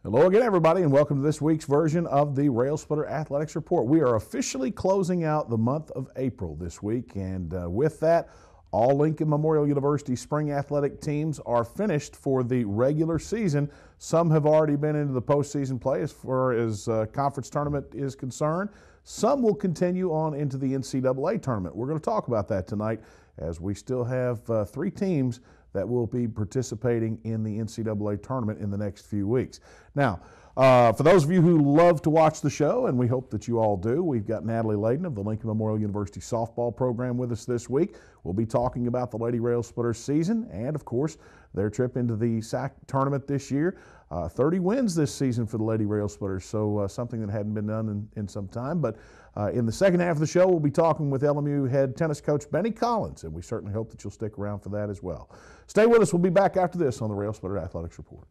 Hello again, everybody, and welcome to this week's version of the Railsplitter Athletics Report. We are officially closing out the month of April this week, and with that, all Lincoln Memorial University spring athletic teams are finished for the regular season. Some have already been into the postseason play as far as conference tournament is concerned. Some will continue on into the NCAA tournament. We're going to talk about that tonight as we still have three teams that will be participating in the NCAA tournament in the next few weeks. Now, for those of you who love to watch the show, and we hope that you all do, we've got Natalie Layden of the Lincoln Memorial University softball program with us this week. We'll be talking about the Lady Railsplitters season and, of course, their trip into the SAC tournament this year. 30 wins this season for the Lady Railsplitters, so something that hadn't been done in some time. But in the second half of the show, we'll be talking with LMU head tennis coach Benny Collins, and we certainly hope that you'll stick around for that as well. Stay with us. We'll be back after this on the Railsplitter Athletics Report.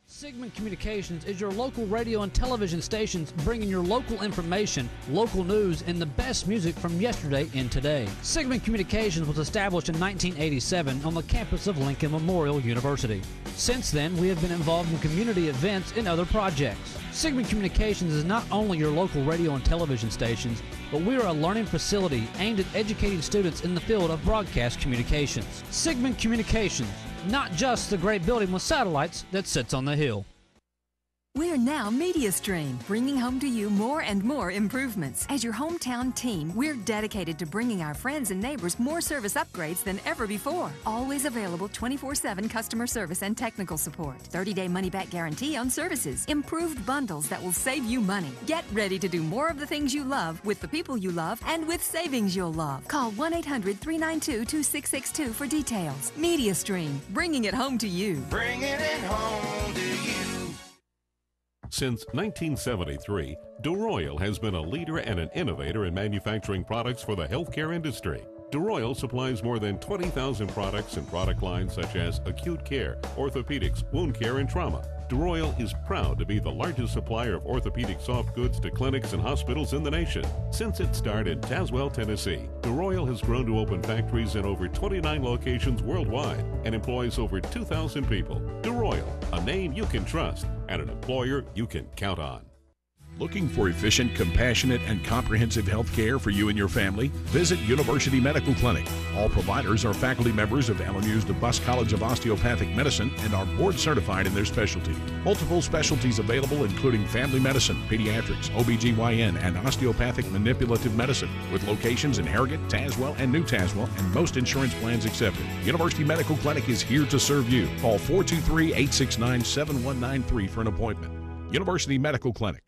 Sigmund Communications is your local radio and television stations bringing your local information, local news, and the best music from yesterday and today. Sigmund Communications was established in 1987 on the campus of Lincoln Memorial University. Since then, we have been involved in community events and other projects. Sigmund Communications is not only your local radio and television stations, but we are a learning facility aimed at educating students in the field of broadcast communications. Sigmund Communications, not just the great building with satellites that sits on the hill. We're now MediaStream, bringing home to you more and more improvements. As your hometown team, we're dedicated to bringing our friends and neighbors more service upgrades than ever before. Always available 24/7 customer service and technical support. 30-day money-back guarantee on services. Improved bundles that will save you money. Get ready to do more of the things you love with the people you love and with savings you'll love. Call 1-800-392-2662 for details. MediaStream, bringing it home to you. Bringing it home to you. Since 1973, DeRoyal has been a leader and an innovator in manufacturing products for the healthcare industry. DeRoyal supplies more than 20,000 products and product lines such as acute care, orthopedics, wound care, and trauma. DeRoyal is proud to be the largest supplier of orthopedic soft goods to clinics and hospitals in the nation. Since its start in Tazewell, Tennessee, DeRoyal has grown to open factories in over 29 locations worldwide and employs over 2,000 people. DeRoyal, a name you can trust and an employer you can count on. Looking for efficient, compassionate, and comprehensive health care for you and your family? Visit University Medical Clinic. All providers are faculty members of LMU's DeBus College of Osteopathic Medicine and are board certified in their specialty. Multiple specialties available including family medicine, pediatrics, OBGYN, and osteopathic manipulative medicine, with locations in Harrogate, Tazewell, and New Tazewell, and most insurance plans accepted. University Medical Clinic is here to serve you. Call 423-869-7193 for an appointment. University Medical Clinic.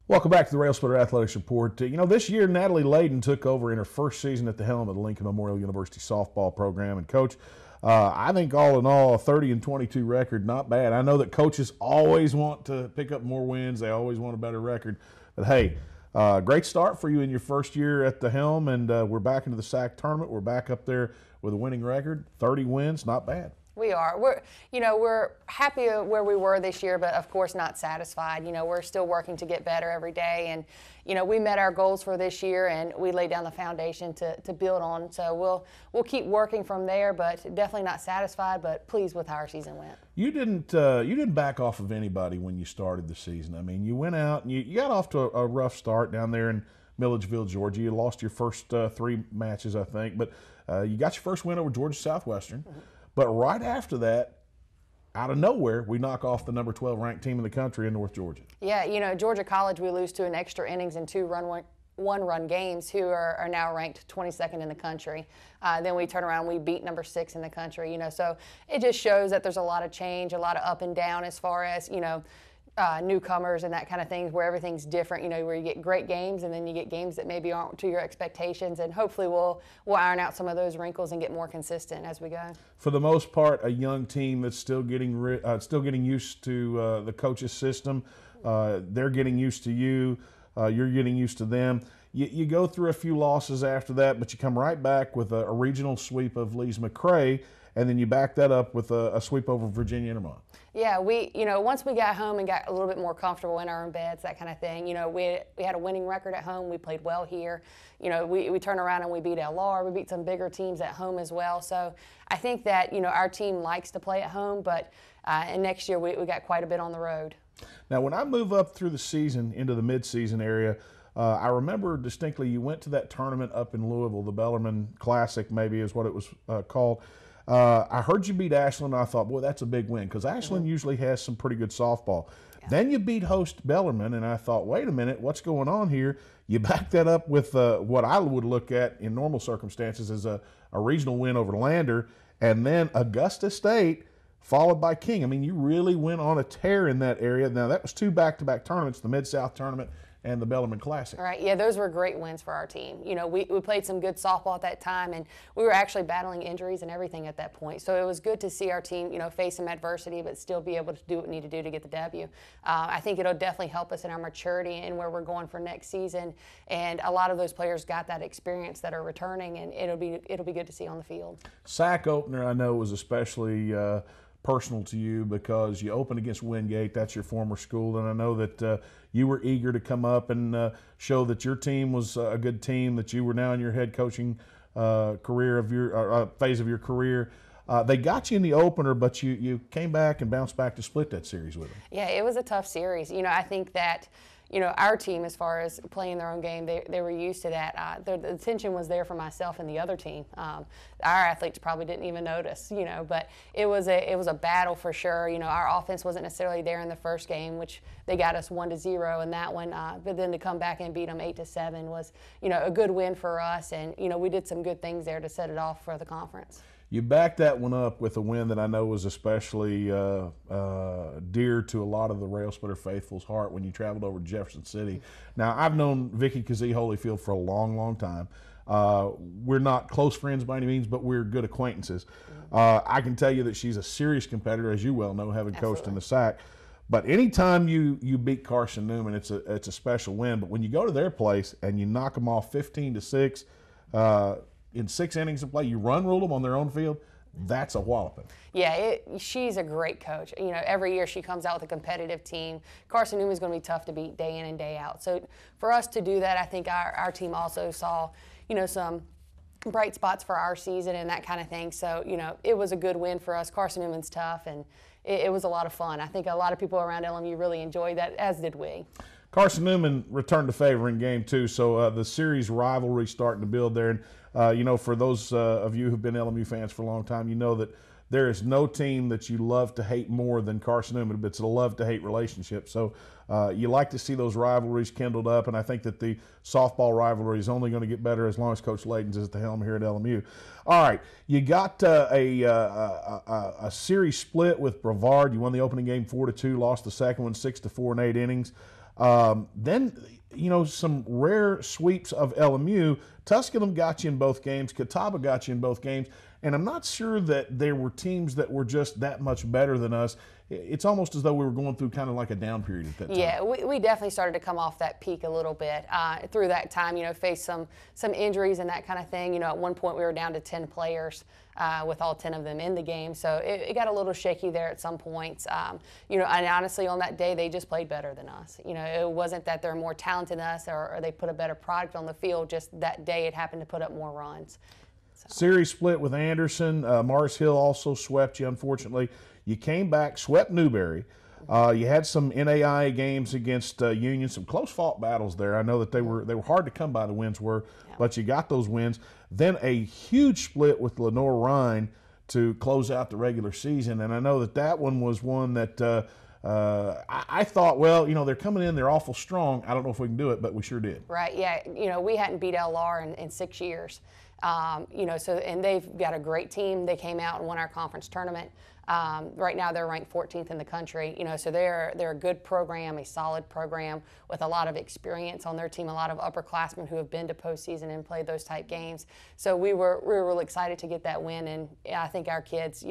Welcome back to the Railsplitter Athletics Report. This year Natalie Layden took over in her first season at the helm of the Lincoln Memorial University softball program. And Coach, I think all in all, a 30-22 record, not bad. I know that coaches always want to pick up more wins. They always want a better record. But hey, great start for you in your first year at the helm, and we're back into the SAC tournament. We're back up there with a winning record. 30 wins, not bad. We are. We're happy where we were this year, but of course not satisfied. We're still working to get better every day, and we met our goals for this year, and we laid down the foundation to build on. So we'll keep working from there, but definitely not satisfied, but pleased with how our season went. You didn't back off of anybody when you started the season. I mean, you went out and you got off to a rough start down there in Milledgeville, Georgia. You lost your first 3 matches, I think, but you got your first win over Georgia Southwestern. Mm-hmm. But right after that, out of nowhere, we knock off the number 12 ranked team in the country in North Georgia. Yeah, Georgia College, we lose to an extra innings and 2 one-run games, who are now ranked 22nd in the country. Then we turn around, we beat number 6 in the country. So it just shows that there's a lot of change, a lot of up and down as far as newcomers and that kind of thing, where everything's different. Where you get great games and then you get games that maybe aren't to your expectations, and hopefully we'll iron out some of those wrinkles and get more consistent as we go. For the most part, a young team that's still getting used to the coach's system. They're getting used to you. You're getting used to them. You go through a few losses after that, but you come right back with a regional sweep of Lees-McRae. and then you back that up with a sweep over Virginia Intermont. Yeah, once we got home and got a little bit more comfortable in our own beds, that kind of thing, we had a winning record at home. We played well here. We turned around and we beat LR. We beat some bigger teams at home as well. So I think that, our team likes to play at home, but and next year we got quite a bit on the road. Now, when I move up through the season into the mid-season area, I remember distinctly you went to that tournament up in Louisville, the Bellarmine Classic maybe is what it was called. I heard you beat Ashland, and I thought, boy, that's a big win, because Ashland usually has some pretty good softball. Yeah. Then you beat host Bellarmine, and I thought, wait a minute, what's going on here? You back that up with what I would look at in normal circumstances as a regional win over Lander, and then Augusta State followed by King. I mean, you really went on a tear in that area. Now, that was 2 back-to-back tournaments, the Mid-South Tournament and the Bellarmine Classic. Right, yeah, those were great wins for our team. We played some good softball at that time, and we were actually battling injuries and everything at that point. So it was good to see our team, face some adversity, but still be able to do what we need to do to get the W. I think it'll definitely help us in our maturity and where we're going for next season. And a lot of those players got that experience that are returning, and it'll be good to see on the field. SAC opener, I know, was especially personal to you because you opened against Wingate. That's your former school, and I know that you were eager to come up and show that your team was a good team, that you were now in your head coaching career of your phase of your career. They got you in the opener, but you came back and bounced back to split that series with them. Yeah, it was a tough series. I think that our team, as far as playing their own game, they were used to that. The tension was there for myself and the other team. Our athletes probably didn't even notice, but it was a battle for sure. Our offense wasn't necessarily there in the first game, which they got us 1-0 in that one. But then to come back and beat them 8-7 was, a good win for us. And, we did some good things there to set it off for the conference. You backed that one up with a win that I know was especially dear to a lot of the Railsplitter faithful's heart when you traveled over to Jefferson City. Now, I've known Vicki Kazee Holyfield for a long, long time. We're not close friends by any means, but we're good acquaintances. I can tell you that she's a serious competitor, as you well know, having coached in the SAC. But anytime you beat Carson Newman, it's a special win. But when you go to their place and you knock them off 15-6, in 6 innings of play, you rule them on their own field, that's a walloping. Yeah, she's a great coach. Every year she comes out with a competitive team. Carson Newman's going to be tough to beat day in and day out. So for us to do that, I think our team also saw, some bright spots for our season and that kind of thing. So, it was a good win for us. Carson Newman's tough, and it was a lot of fun. I think a lot of people around LMU really enjoyed that, as did we. Carson Newman returned to favor in game 2, so the series rivalry starting to build there. And, for those of you who've been LMU fans for a long time, you know that there is no team that you love to hate more than Carson Newman, but it's a love-to-hate relationship. So you like to see those rivalries kindled up, and I think that the softball rivalry is only going to get better as long as Coach Layton's at the helm here at LMU. All right, you got a series split with Brevard. You won the opening game 4-2, lost the second one 6-4 in 8 innings. Then, some rare sweeps of LMU. Tusculum got you in both games. Catawba got you in both games. And I'm not sure that there were teams that were just that much better than us. It's almost as though we were going through kind of like a down period at that time. Yeah, we definitely started to come off that peak a little bit through that time, faced some injuries and that kind of thing. At one point we were down to 10 players with all 10 of them in the game. So it got a little shaky there at some points. And honestly, on that day, they just played better than us. It wasn't that they're more talented than us or they put a better product on the field. Just that day it happened to put up more runs. So. Series split with Anderson. Mars Hill also swept you, unfortunately. You came back, swept Newberry. You had some NAIA games against Union, some close-fought battles there. I know that they were hard to come by, the wins were, but you got those wins. Then a huge split with Lenore-Rhine to close out the regular season, and I know that one was one that I thought, well, they're coming in, they're awful strong. I don't know if we can do it, but we sure did. Right, yeah. We hadn't beat LR in 6 years. And they've got a great team. They came out and won our conference tournament. Right now they're ranked 14th in the country. So they're a good program, a solid program with a lot of experience on their team, a lot of upperclassmen who have been to postseason and played those type games. So we were really excited to get that win, and I think our kids,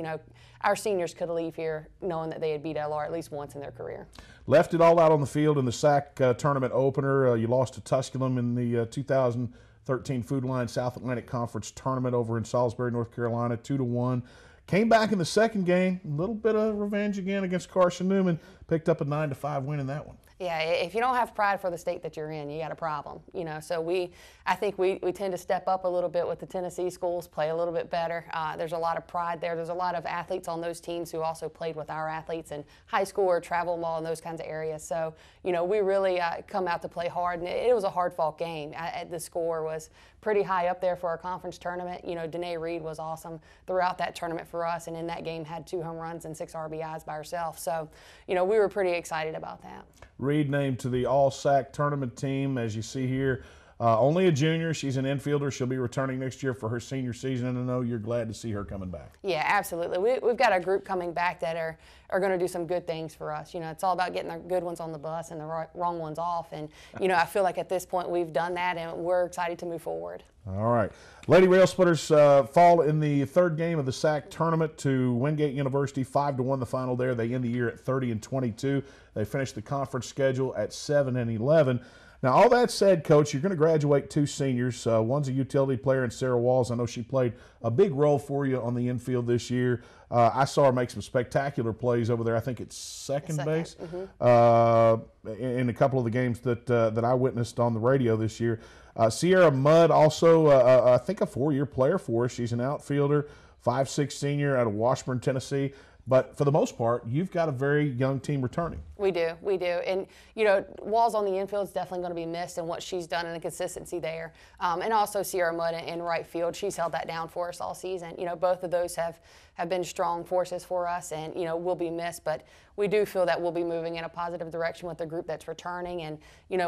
our seniors could leave here knowing that they had beat LR at least once in their career. Left it all out on the field in the SAC tournament opener. You lost to Tusculum in the 2013 Food Line South Atlantic Conference tournament over in Salisbury, North Carolina, 2-1. Came back in the second game, a little bit of revenge again against Carson Newman, picked up a 9-5 win in that one. Yeah, if you don't have pride for the state that you're in, you got a problem. So I think we tend to step up a little bit with the Tennessee schools, play a little bit better. There's a lot of pride there. There's a lot of athletes on those teams who also played with our athletes in high school or travel mall and those kinds of areas. So, we really come out to play hard, and it was a hard-fought game. The score was pretty high up there for our conference tournament. Danae Reed was awesome throughout that tournament for us, and in that game had 2 home runs and 6 RBIs by herself. So, we were pretty excited about that. Reed named to the All-SAC tournament team, as you see here. Only a junior. She's an infielder. She'll be returning next year for her senior season, and I know you're glad to see her coming back. Yeah, absolutely. We've got a group coming back that are going to do some good things for us. It's all about getting the good ones on the bus and the wrong ones off. And, I feel like at this point we've done that, and we're excited to move forward. All right. Lady Railsplitters fall in the third game of the SAC tournament to Wingate University, 5-1 the final there. They end the year at 30-22. They finished the conference schedule at 7-11. Now, all that said, Coach, you're going to graduate 2 seniors. One's a utility player in Sarah Walls. I know she played a big role for you on the infield this year. I saw her make some spectacular plays over there. I think it's second base in a couple of the games that I witnessed on the radio this year. Sierra Mudd, also, I think a 4-year player for us. She's an outfielder, 5'6" senior out of Washburn, Tennessee. But for the most part, you've got a very young team returning. We do. And, Walls on the infield is definitely going to be missed, and what she's done and the consistency there. And also Sierra Mudd in right field. She's held that down for us all season. Both of those have been strong forces for us, and, will be missed. But we do feel that we'll be moving in a positive direction with the group that's returning. And,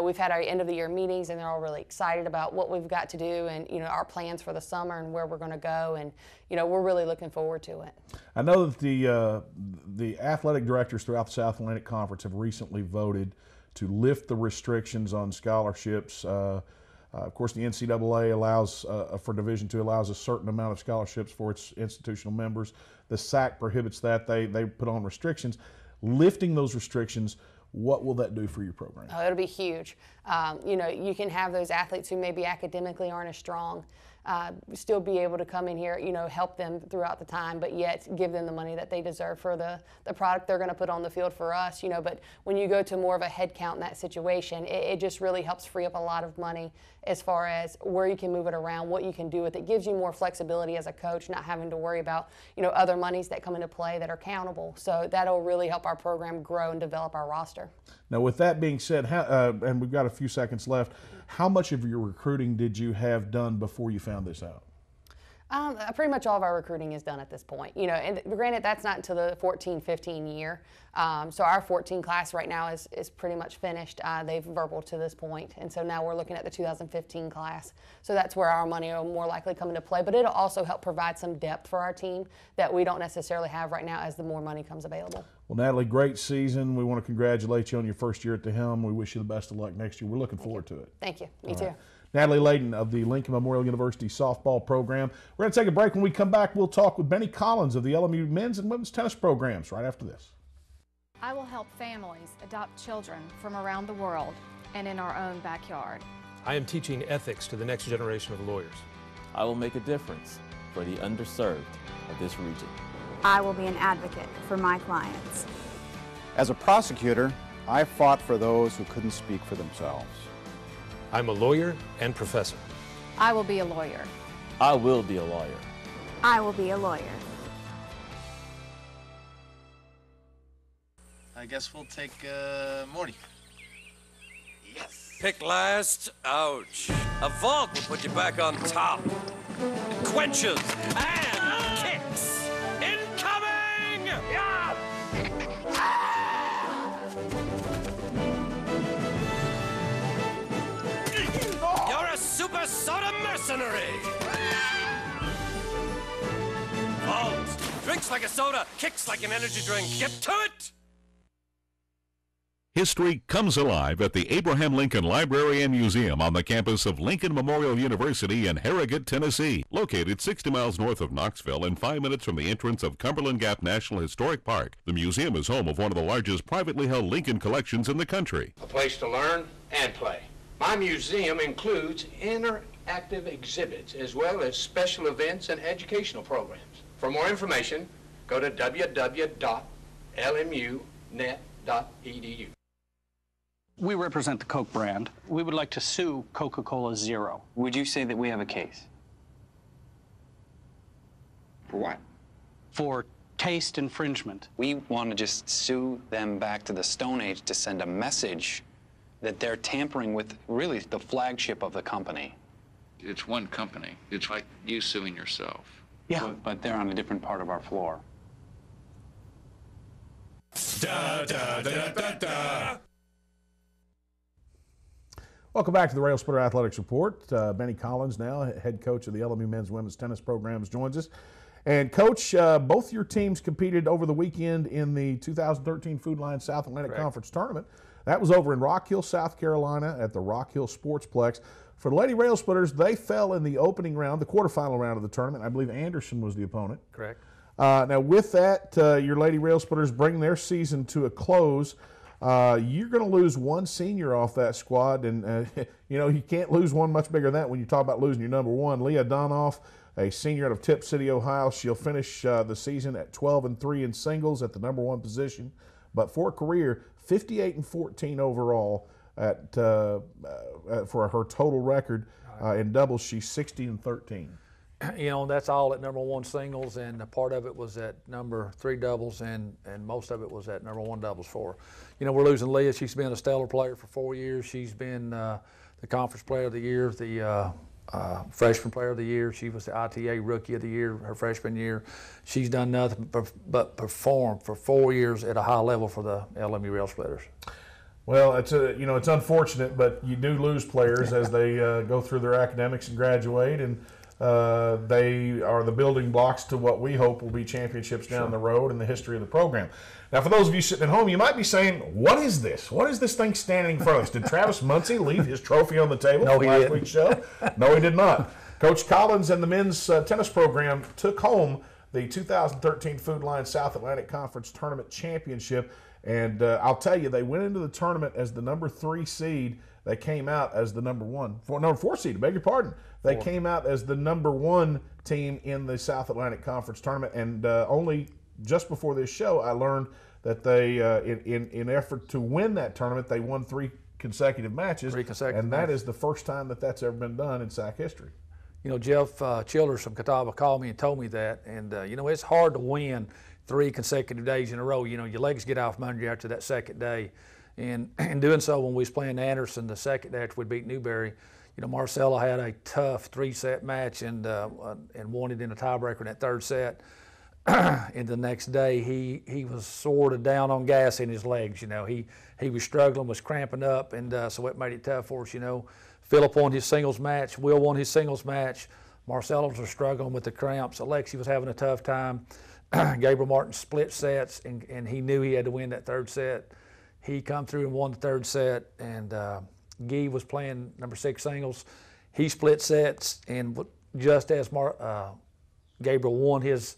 we've had our end-of-the-year meetings, and they're all really excited about what we've got to do and, our plans for the summer and where we're going to go. And, we're really looking forward to it. I know that the athletic directors throughout the South Atlantic Conference have recently voted to lift the restrictions on scholarships. Of course, the NCAA allows, for Division II, allows a certain amount of scholarships for its institutional members. The SAC prohibits that. They put on restrictions. Lifting those restrictions, what will that do for your program? Oh, it'll be huge. You can have those athletes who maybe academically aren't as strong, still be able to come in here, help them throughout the time, but yet give them the money that they deserve for the product they're going to put on the field for us, But when you go to more of a head count in that situation, it just really helps free up a lot of money as far as where you can move it around, what you can do with it. It gives you more flexibility as a coach, not having to worry about, other monies that come into play that are countable. So that'll really help our program grow and develop our roster. Now, with that being said, and we've got a few seconds left, how much of your recruiting did you have done before you found this out? Pretty much all of our recruiting is done at this point. And granted, that's not until the 14-15 year. So our 14 class right now is pretty much finished. They've verbal to this point, and so now we're looking at the 2015 class. So that's where our money will more likely come into play. But it'll also help provide some depth for our team that we don't necessarily have right now as the more money comes available. Well, Natalie, great season. We want to congratulate you on your first year at the helm. We wish you the best of luck next year. We're looking forward to it. Thank you. Me too. Natalie Layden of the Lincoln Memorial University softball program. We're going to take a break. When we come back, we'll talk with Benny Collins of the LMU men's and women's tennis programs right after this. I will help families adopt children from around the world and in our own backyard. I am teaching ethics to the next generation of lawyers. I will make a difference for the underserved of this region. I will be an advocate for my clients. As a prosecutor, I fought for those who couldn't speak for themselves. I'm a lawyer and professor. I will be a lawyer. I will be a lawyer. I will be a lawyer. I guess we'll take Morty. Yes. Pick last. Ouch. A vault will put you back on top. It quenches and kicks. Incoming! Yeah! You're a super soda mercenary! Vault! Drinks like a soda, kicks like an energy drink. Get to it! History comes alive at the Abraham Lincoln Library and Museum on the campus of Lincoln Memorial University in Harrogate, Tennessee. Located 60 miles north of Knoxville and 5 minutes from the entrance of Cumberland Gap National Historic Park, the museum is home of one of the largest privately held Lincoln collections in the country. A place to learn and play. My museum includes interactive exhibits as well as special events and educational programs. For more information, go to www.lmunet.edu. We represent the Coke brand. We would like to sue Coca-Cola Zero. Would you say that we have a case? For what? For taste infringement. We want to just sue them back to the Stone Age to send a message that they're tampering with really the flagship of the company. It's one company. It's like you suing yourself. Yeah. But they're on a different part of our floor. Da, da, da, da, da. Welcome back to the Railsplitter Athletics Report. Benny Collins, now head coach of the LMU men's women's tennis programs, joins us. And Coach, both your teams competed over the weekend in the 2013 Food Lion South Atlantic Conference Tournament. That was over in Rock Hill, South Carolina at the Rock Hill Sportsplex. For the Lady Railsplitters, they fell in the opening round, the quarterfinal round of the tournament. I believe Anderson was the opponent. Correct. Now with that, your Lady Railsplitters bring their season to a close. You're going to lose one senior off that squad, and you know, you can't lose one much bigger than that when you talk about losing your number one. Leah Donoff, a senior out of Tip City, Ohio. She'll finish the season at 12-3 in singles at the number one position, but for a career, 58-14 overall at for her total record. In doubles, she's 60-13. You know, that's all at number one singles, and a part of it was at number 3 doubles, and most of it was at number 1 doubles for her. You know, we're losing Leah. She's been a stellar player for 4 years. She's been the conference player of the year, the freshman player of the year. She was the ITA rookie of the year her freshman year. She's done nothing but perform for 4 years at a high level for the LMU Railsplitters. Well, it's it's unfortunate, but you do lose players as they go through their academics and graduate, and they are the building blocks to what we hope will be championships down the road in the history of the program. Now, for those of you sitting at home, you might be saying, what is this? What is this thing standing in front of us? Did Travis Muncie leave his trophy on the table from last week's show? No, he did not. Coach Collins and the men's tennis program took home the 2013 Food Lion South Atlantic Conference Tournament Championship. And I'll tell you, they went into the tournament as the number 3 seed. They came out as the number 4 seed, beg your pardon. They came out as the number 1 team in the South Atlantic Conference Tournament. And only just before this show, I learned that they, in effort to win that tournament, they won 3 consecutive matches. And that is the first time that that's ever been done in SAC history. You know, Jeff Childers from Catawba called me and told me that. And, you know, it's hard to win 3 consecutive days in a row. You know, your legs get off from under you after that second day. And doing so, when we was playing Anderson the second day after we beat Newberry, you know, Marcella had a tough 3-set match and won it in a tiebreaker in that 3rd set. And the next day, he was sort of down on gas in his legs. You know, he was struggling, was cramping up, and so it made it tough for us. You know, Philip won his singles match. Will won his singles match. Marcella was struggling with the cramps. Alexi was having a tough time. Gabriel Martin split sets, and he knew he had to win that 3rd set. He come through and won the 3rd set, and Guy was playing number 6 singles. He split sets, and just as Gabriel won his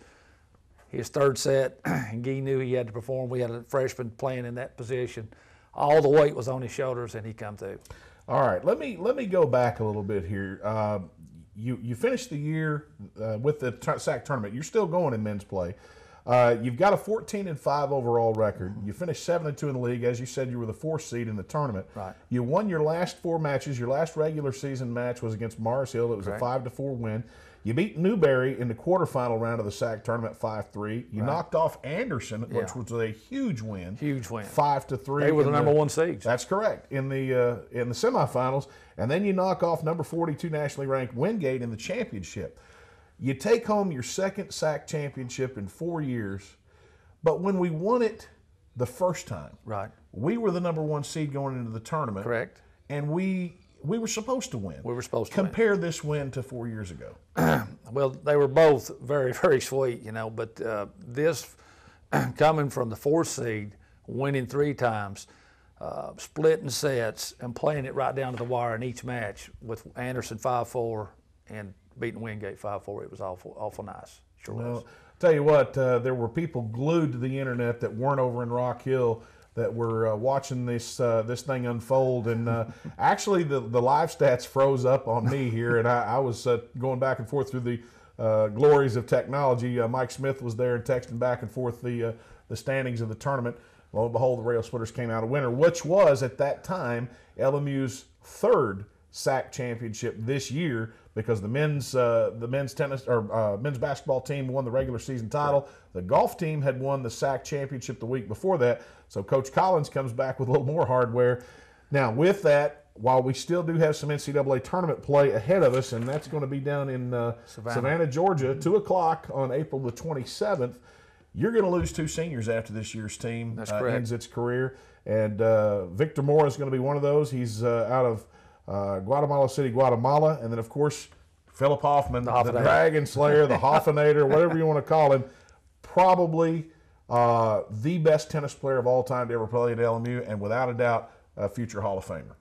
3rd set, and Guy knew he had to perform. We had a freshman playing in that position. All the weight was on his shoulders, and he come through. All right, let me go back a little bit here. You finished the year with the SAC tournament. You're still going in men's play. You've got a 14-5 overall record. You finished 7-2 in the league. As you said, you were the 4th seed in the tournament. Right. You won your last 4 matches. Your last regular season match was against Mars Hill. It was a 5-4 win. You beat Newberry in the quarterfinal round of the SAC tournament 5-3. You knocked off Anderson, which was a huge win. Huge win. 5-3. They were the number 1 seeds. That's correct. In the semifinals. And then you knock off number 42 nationally ranked Wingate in the championship. You take home your 2nd SAC championship in 4 years, but when we won it the first time, we were the number 1 seed going into the tournament. Correct. And we were supposed to win. We were supposed to Compare this win to 4 years ago. Well, they were both very, very sweet, you know, but this coming from the 4th seed, winning 3 times, splitting sets and playing it right down to the wire in each match with Anderson 5-4 and beating Wingate 5-4. It was awful nice. Sure was. Well, tell you what, there were people glued to the internet that weren't over in Rock Hill that were watching this thing unfold, and actually the live stats froze up on me here, and I was going back and forth through the glories of technology. Mike Smith was there and texting back and forth the standings of the tournament. Lo and behold, the Railsplitters came out a winner, which was at that time LMU's third SAC championship this year, because the men's basketball team won the regular season title. The golf team had won the SAC championship the week before that. So Coach Collins comes back with a little more hardware. Now, with that, while we still do have some NCAA tournament play ahead of us, and that's going to be down in Savannah, Georgia, 2 o'clock on April the 27th, you're going to lose 2 seniors after this year's team ends its career. And Victor Moore is going to be one of those. He's out of Guatemala City, Guatemala. And then, of course, Philip Hoffman, the Dragon Slayer, the Hoffinator, whatever you want to call him, probably the best tennis player of all time to ever play at LMU, and without a doubt, a future Hall of Famer.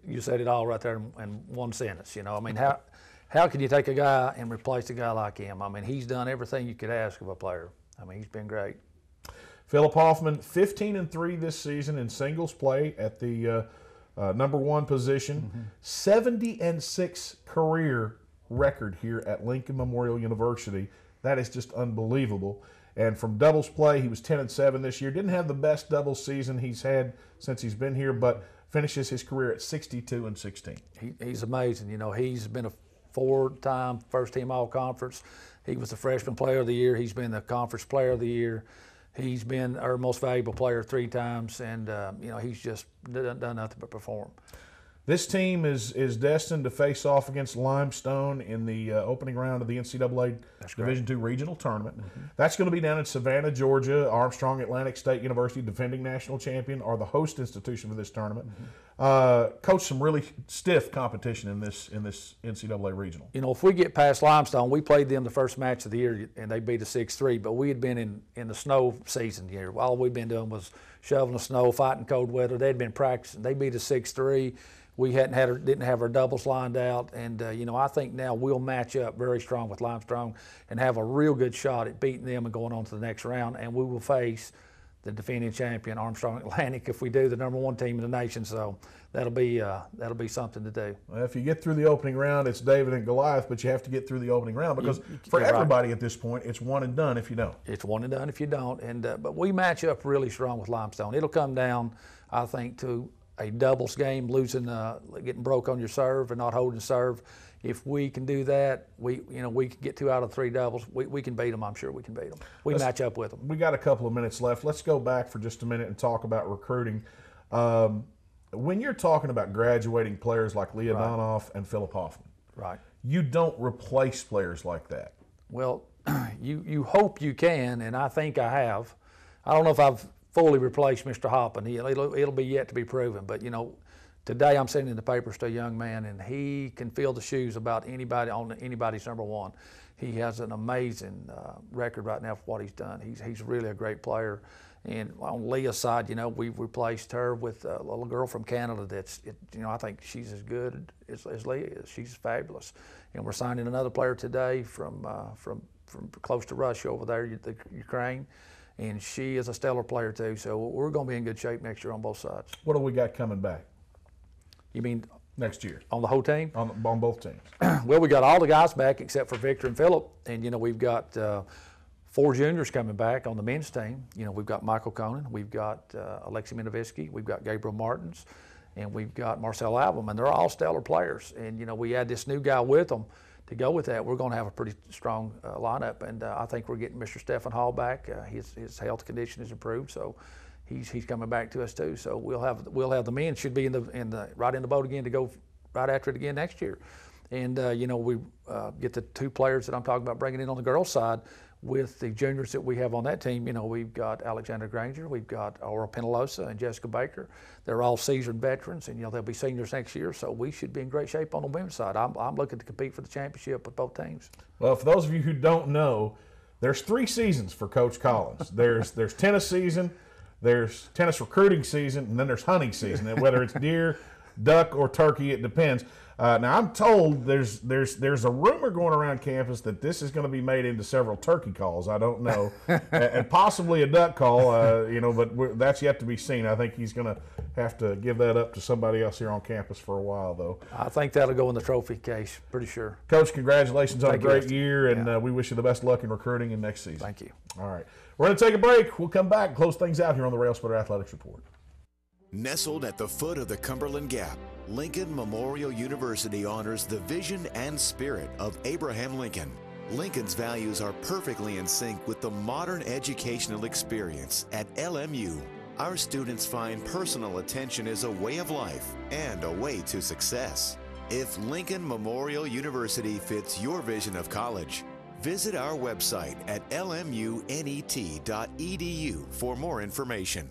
You said it all right there in one sentence. You know, I mean, how can you take a guy and replace a guy like him? I mean, he's done everything you could ask of a player. I mean, he's been great. Philip Hoffman, 15-3 this season in singles play at the #1 position. 70-6 career record here at Lincoln Memorial University. That is just unbelievable. And from doubles play, he was 10-7 this year. Didn't have the best doubles season he's had since he's been here, but finishes his career at 62-16. He's amazing. You know, he's been a 4-time first-team All-Conference. He was the Freshman Player of the Year. He's been the Conference Player of the Year. He's been our most valuable player 3 times, and you know, he's just done nothing but perform. This team is destined to face off against Limestone in the opening round of the NCAA Division II Regional Tournament. That's going to be down in Savannah, Georgia. Armstrong Atlantic State University, defending national champion, are the host institution for this tournament. Coach, some really stiff competition in this NCAA Regional. You know, if we get past Limestone, we played them the first match of the year, and they beat us 6-3. But we had been in the snow season here. All we'd been doing was shoveling the snow, fighting cold weather. They'd been practicing. They beat us 6-3. We didn't have our doubles lined out, and you know, I think now we'll match up very strong with Limestone and have a real good shot at beating them and going on to the next round. And we will face the defending champion Armstrong Atlantic if we do, the #1 team in the nation. So that'll be something to do. Well, if you get through the opening round, it's David and Goliath, but you have to get through the opening round, because for everybody at this point, it's one and done if you don't. It's one and done if you don't. And but we match up really strong with Limestone. It'll come down, I think, to a doubles game, getting broke on your serve and not holding serve. If we can do that, we can get 2 out of 3 doubles. We can beat them. I'm sure we can beat them. Let's match up with them. We got a couple of minutes left. Let's go back for just a minute and talk about recruiting. When you're talking about graduating players like Leah Donoff and Philip Hoffman, you don't replace players like that. Well, you hope you can, and I think I have. I don't know if I've fully replace Mr. Hoppin. It'll be yet to be proven. But, you know, today I'm sending the papers to a young man, and he can fill the shoes about anybody on anybody's #1. He has an amazing record right now for what he's done. He's really a great player. And on Leah's side, you know, we've replaced her with a little girl from Canada I think she's as good as Leah is. She's fabulous. And we're signing another player today from close to Russia over there, the Ukraine. And she is a stellar player too, so we're going to be in good shape next year on both sides. What do we got coming back? You mean next year on the whole team? On both teams. Well, we got all the guys back except for Victor and Philip, and you know, we've got 4 juniors coming back on the men's team. You know, we've got Michael Conan, we've got Alexi Minovisky, we've got Gabriel Martins, and we've got Marcel Album, and they're all stellar players. And you know, we add this new guy with them. To go with that, we're going to have a pretty strong lineup, and I think we're getting Mr. Stephen Hall back. His health condition is improved, so he's coming back to us too. So we'll have the men should be right in the boat again to go right after it again next year. And you know, we get the 2 players that I'm talking about bringing in on the girls' side with the juniors that we have on that team. You know, we've got Alexander Granger, we've got Aura Penalosa and Jessica Baker. They're all seasoned veterans, and you know, they'll be seniors next year, so we should be in great shape on the women's side. I'm looking to compete for the championship with both teams. Well, for those of you who don't know, there's 3 seasons for Coach Collins. There's tennis season, there's tennis recruiting season, and then there's hunting season. And whether it's deer, duck, or turkey, it depends. Now I'm told there's a rumor going around campus that this is going to be made into several turkey calls. I don't know, and possibly a duck call. But that's yet to be seen. I think he's going to have to give that up to somebody else here on campus for a while, though. I think that'll go in the trophy case, pretty sure. Coach, congratulations on a great year, and we wish you the best luck in recruiting in next season. Thank you. All right, we're going to take a break. We'll come back and close things out here on the Railsplitter Athletics Report. Nestled at the foot of the Cumberland Gap, Lincoln Memorial University honors the vision and spirit of Abraham Lincoln. Lincoln's values are perfectly in sync with the modern educational experience at LMU. Our students find personal attention is a way of life and a way to success. If Lincoln Memorial University fits your vision of college, visit our website at lmunet.edu for more information.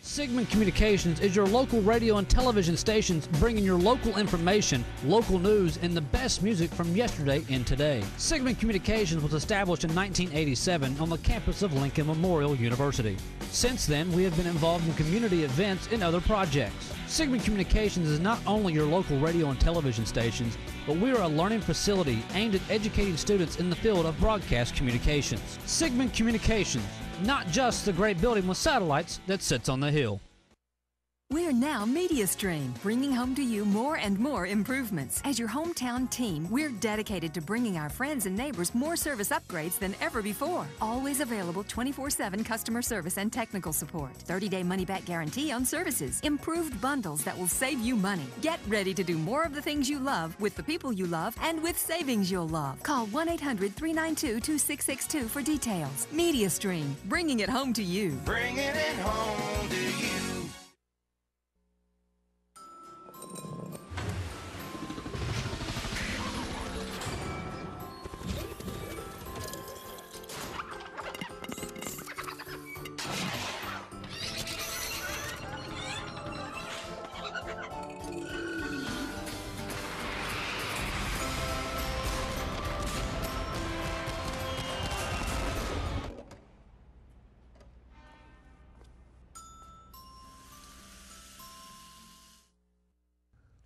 Sigmund Communications is your local radio and television stations bringing your local information, local news, and the best music from yesterday and today. Sigmund Communications was established in 1987 on the campus of Lincoln Memorial University. Since then, we have been involved in community events and other projects. Sigmund Communications is not only your local radio and television stations, but we are a learning facility aimed at educating students in the field of broadcast communications. Sigmund Communications, not just the great building with satellites that sits on the hill. We're now MediaStream, bringing home to you more and more improvements. As your hometown team, we're dedicated to bringing our friends and neighbors more service upgrades than ever before. Always available 24/7 customer service and technical support. 30-day money-back guarantee on services. Improved bundles that will save you money. Get ready to do more of the things you love with the people you love and with savings you'll love. Call 1-800-392-2662 for details. MediaStream, bringing it home to you. Bringing it home to you.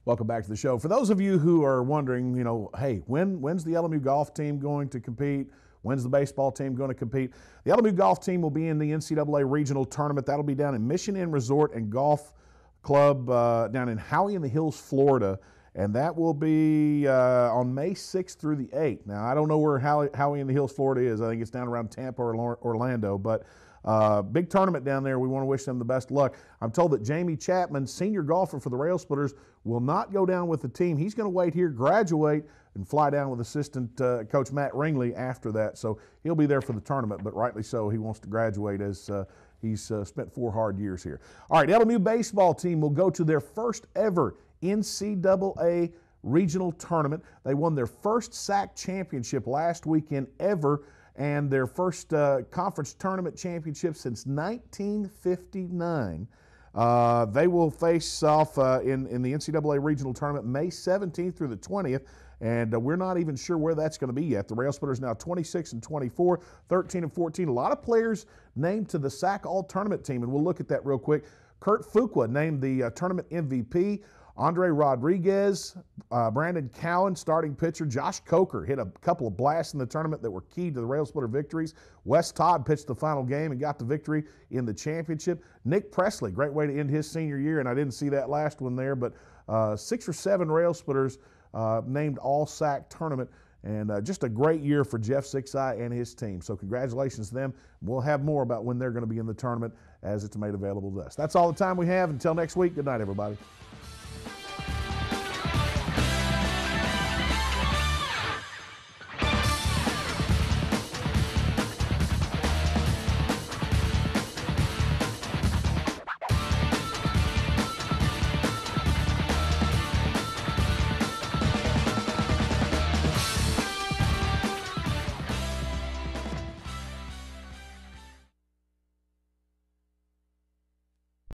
Welcome back to the show. For those of you who are wondering, hey, when's the LMU golf team going to compete? When's the baseball team going to compete? The LMU golf team will be in the NCAA regional tournament. That'll be down in Mission Inn Resort and Golf Club down in Howey in the Hills, Florida. And that will be on May 6th through the 8th. Now, I don't know where Howey in the Hills, Florida is. I think it's down around Tampa or Orlando. But big tournament down there. We want to wish them the best luck. I'm told that Jamie Chapman, senior golfer for the Railsplitters, will not go down with the team. He's going to wait here, graduate, and fly down with assistant coach Matt Ringley after that. So he'll be there for the tournament, but rightly so. He wants to graduate as he's spent 4 hard years here. All right, LMU baseball team will go to their first ever NCAA regional tournament. They won their first SAC championship last weekend ever, and their first conference tournament championship since 1959. They will face off in the NCAA regional tournament May 17th through the 20th, and we're not even sure where that's going to be yet. The Railsplitters now 26-24, 13-14. A lot of players named to the SAC All-Tournament team, and we'll look at that real quick. Kurt Fuqua named the tournament MVP. Andre Rodriguez, Brandon Cowan, starting pitcher. Josh Coker hit a couple of blasts in the tournament that were key to the Railsplitter victories. Wes Todd pitched the final game and got the victory in the championship. Nick Presley, great way to end his senior year, and I didn't see that last one there, but 6 or 7 Railsplitters named all-SAC tournament, and just a great year for Jeff Sixeye and his team. So congratulations to them. We'll have more about when they're going to be in the tournament as it's made available to us. That's all the time we have. Until next week, good night, everybody.